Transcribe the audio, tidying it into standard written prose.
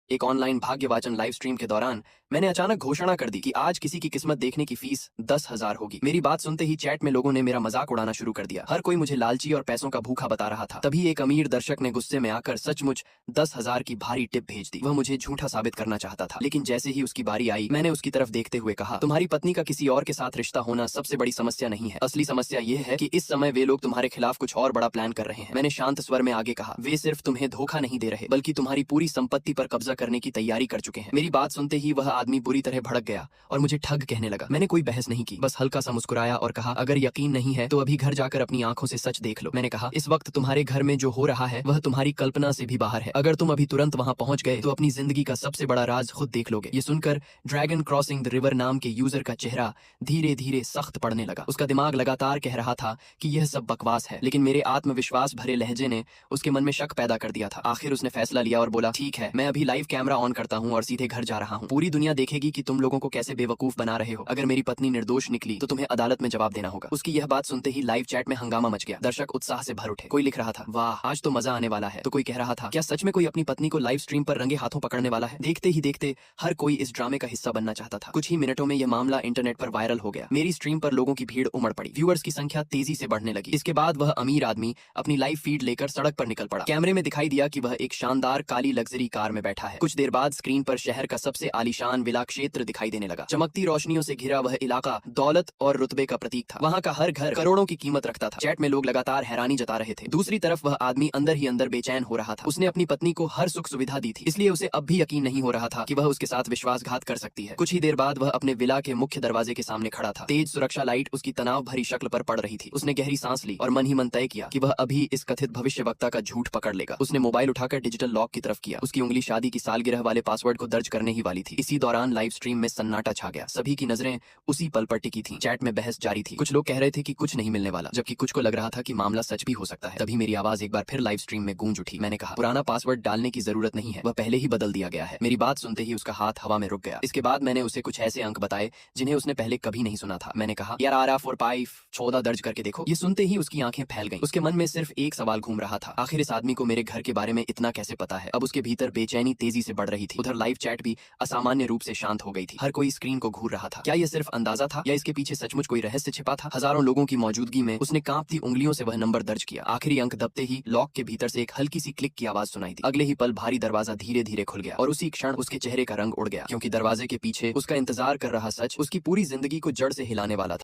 एक online भाग्यवाचन live stream के दौरान मैंने अचानक घोषणा कर दी कि आज किसी की किस्मत देखने की फीस 10,000 होगी। मेरी बात सुनते ही चैट में लोगों ने मेरा मजाक उड़ाना शुरू कर दिया। हर कोई मुझे लालची और पैसों का भूखा बता रहा था। तभी एक अमीर दर्शक ने गुस्से में आकर सचमुच 10,000 की भारी टिप भेज दी। वह मुझे झूठा साबित करना चाहता था, लेकिन जैसे ही उसकी बारी आई मैंने उसकी तरफ देखते हुए कहा, तुम्हारी पत्नी का किसी और के साथ रिश्ता होना सबसे बड़ी समस्या नहीं है। असली समस्या यह है कि इस समय वे लोग तुम्हारे खिलाफ कुछ और बड़ा प्लान कर रहे हैं। मैंने शांत स्वर में आगे कहा, वे सिर्फ तुम्हें धोखा नहीं दे रहे बल्कि तुम्हारी पूरी संपत्ति पर कब्जा करने की तैयारी कर चुके हैं। मेरी बात सुनते ही वह आदमी बुरी तरह भड़क गया और मुझे ठग कहने लगा। मैंने कोई बहस नहीं की, बस हल्का सा मुस्कुराया और कहा, अगर यकीन नहीं है तो अभी घर जाकर अपनी आंखों से सच देख लो। मैंने कहा, इस वक्त तुम्हारे घर में जो हो रहा है वह तुम्हारी कल्पना से भी बाहर है। अगर तुम अभी तुरंत वहां पहुंच गए तो अपनी जिंदगी का सबसे बड़ा राज खुद देख लोगे। ये सुनकर ड्रैगन क्रॉसिंग द रिवर नाम के यूजर का चेहरा धीरे धीरे सख्त पड़ने लगा। उसका दिमाग लगातार कह रहा था कि यह सब बकवास है, लेकिन मेरे आत्मविश्वास भरे लहजे ने उसके मन में शक पैदा कर दिया था। आखिर उसने फैसला लिया और बोला, ठीक है, मैं अभी लाइव कैमरा ऑन करता हूँ और सीधे घर जा रहा हूँ। पूरी दुनिया देखेगी कि तुम लोगों को कैसे बेवकूफ बना रहे हो। अगर मेरी पत्नी निर्दोष निकली तो तुम्हें अदालत में जवाब देना होगा। उसकी यह बात सुनते ही लाइव चैट में हंगामा मच गया। दर्शक उत्साह से भर उठे। कोई लिख रहा था, वाह आज तो मजा आने वाला है, तो कोई कह रहा था, क्या सच में कोई अपनी पत्नी को लाइव स्ट्रीम पर रंगे हाथों पकड़ने वाला है। देखते ही देखते हर कोई इस ड्रामे का हिस्सा बनना चाहता था। कुछ ही मिनटों में यह मामला इंटरनेट पर वायरल हो गया। मेरी स्ट्रीम पर लोगों की भीड़ उमड़ पड़ी। व्यूअर्स की संख्या तेजी से बढ़ने लगी। इसके बाद वह अमीर आदमी अपनी लाइव फीड लेकर सड़क पर निकल पड़ा। कैमरे में दिखाई दिया कि वह एक शानदार काली लग्जरी कार में बैठा है। कुछ देर बाद स्क्रीन पर शहर का सबसे आलीशान विला क्षेत्र दिखाई देने लगा। चमकती रोशनियों से घिरा वह इलाका दौलत और रुतबे का प्रतीक था। वहाँ का हर घर करोड़ों की कीमत रखता था। चैट में लोग लगातार हैरानी जता रहे थे। दूसरी तरफ वह आदमी अंदर ही अंदर बेचैन हो रहा था। उसने अपनी पत्नी को हर सुख सुविधा दी थी, इसलिए उसे अब भी यकीन नहीं हो रहा था कि वह उसके साथ विश्वासघात कर सकती है। कुछ ही देर बाद वह अपने विला के मुख्य दरवाजे के सामने खड़ा था। तेज सुरक्षा लाइट उसकी तनाव भरी शक्ल पर पड़ रही थी। उसने गहरी सांस ली और मन ही मन तय किया कि वह अभी इस कथित भविष्यवक्ता का झूठ पकड़ लेगा। उसने मोबाइल उठाकर डिजिटल लॉक की तरफ किया। उसकी उंगली शादी की सालगिरह वाले पासवर्ड को दर्ज करने ही वाली थी। इसी दौरान लाइव स्ट्रीम में सन्नाटा छा गया। सभी की नजरें उसी पल पर टिकी थीं। चैट में बहस जारी थी। कुछ लोग कह रहे थे कि कुछ नहीं मिलने वाला, जबकि कुछ को लग रहा था कि मामला सच भी हो सकता है। तभी मेरी आवाज एक बार फिर लाइव स्ट्रीम में गूंज उठी। मैंने कहा, पुराना पासवर्ड डालने की जरूरत नहीं है, वह पहले ही बदल दिया गया है। मेरी बात सुनते ही उसका हाथ हवा में रुक गया। इसके बाद मैंने उसे कुछ ऐसे अंक बताए जिन्हें उसने पहले कभी नहीं सुना था। मैंने कहा, यार आरा 4 14 दर्ज करके देखो। ये सुनते ही उसकी आंखें फैल गईं। उसके मन में सिर्फ एक सवाल घूम रहा था, आखिर इस आदमी को मेरे घर के बारे में इतना कैसे पता है। अब उसके भीतर बेचैनी तेजी से बढ़ रही थी। उधर लाइव चैट भी असामान्य रूप से शांत हो गई थी। हर कोई स्क्रीन को घूर रहा था। क्या यह सिर्फ अंदाजा था या इसके पीछे सचमुच कोई रहस्य छिपा था। हजारों लोगों की मौजूदगी में उसने कांपती उंगलियों से वह नंबर दर्ज किया। आखिरी अंक दबते ही लॉक के भीतर से एक हल्की सी क्लिक की आवाज सुनाई दी। अगले ही पल भारी दरवाजा धीरे धीरे खुल गया और उसी क्षण उसके चेहरे का रंग उड़ गया, क्योंकि दरवाजे के पीछे उसका इंतजार कर रहा सच उसकी पूरी जिंदगी को जड़ से हिलाने वाला था।